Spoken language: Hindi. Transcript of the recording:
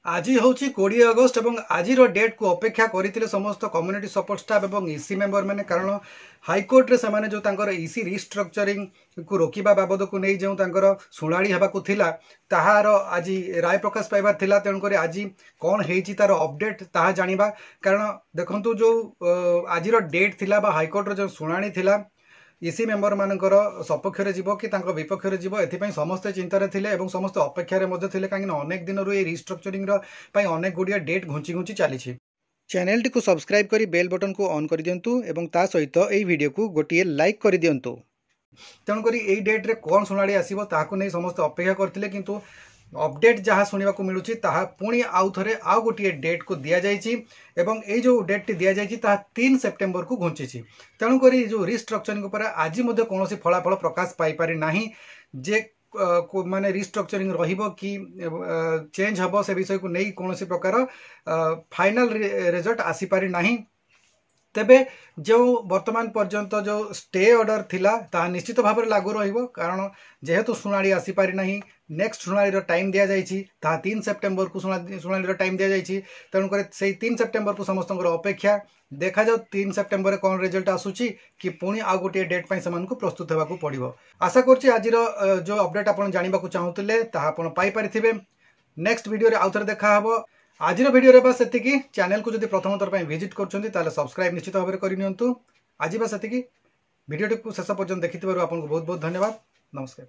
आज हूँ 20 अगस्त और आज डेट को अपेक्षा करते समस्त कम्युनिटी सपोर्ट स्टाफ और ईसी मेंबर मैंने कारण हाईकोर्ट रे से जो तांकर ईसी रिस्ट्रक्चरिंग को रोकवा बाबद को नहीं जो तांकर शुणाणी होगाकू ताहार आज राय प्रकाश पाइबार थिला तेणुक आज कौन होती तार अपडेट ताहा जानिबा। कारण देखंतु जो आज डेट थिला बा हाईकोर्ट रो जो शुणाणी थिला ईसी मेंबर मानकर सपक्ष कि विपक्ष एथपाई समस्ते चिंतार थे समस्त अपेक्षार थे कहीं अनेक दिन ये रिस्ट्रक्चरिंग अनेक गुड़िया डेट घुंची घुंची चली। चैनल टी को सब्सक्राइब करी बेल बटन को ऑन कर दियंतु एवं ता सहित ए वीडियो को गोटे लाइक कर दियंतु। तेणुक यही डेट्रे कौन शुणाणी आसो ताकू नहीं समस्त अपेक्षा करते किंतु अपडेट जहाँ शुणा मिलूँ पुणी आउ थे आउ गोटे डेट को दि जाइए एवं ये जो डेट टी दि जाइए 3 सेप्टेम्बर को घुंची। तेणुक जो रिस्ट्रक्चरिंग पर आज कौन फलाफल प्रकाश पाइपारि ना जे माने रिस्ट्रक्चरिंग रहिबो कि चेंज हम से विषय को नहीं कौन प्रकार फाइनल रिजल्ट आसीपारि नाही। तेबे जो वर्तमान पर्यंत जो स्टे ऑर्डर थिला ता निश्चित भाव में लागू रहिबो कारण जेहेतु शुणाणी आसीपारि नाही नेक्स्ट शुणाणी टाइम दि जाइए 3 सेप्टेम्बर को शुणाणी टाइम दि जाइए। तेणुक से 3 सेप्टेम्बर को समस्त अपेक्षा देखा जाऊ 3 सेप्टेम्बर कौन रिजल्ट आसूची कि पुणी आ गोटे डेट पर से प्रस्तुत होगा पड़ो। आशा करछि आज जो अपडेट आप जानवा चाहूले ताहा पाई पारिथिबे। नेक्स्ट वीडियो आउ थे देखा हबो। आज वीडियो बस से चैनल को जब प्रथम थर विजिट कर सब्सक्राइब निश्चित भाव में करनी। आज बस से वीडियो शेष पर्यंत देखि आपको बहुत बहुत धन्यवाद। नमस्कार।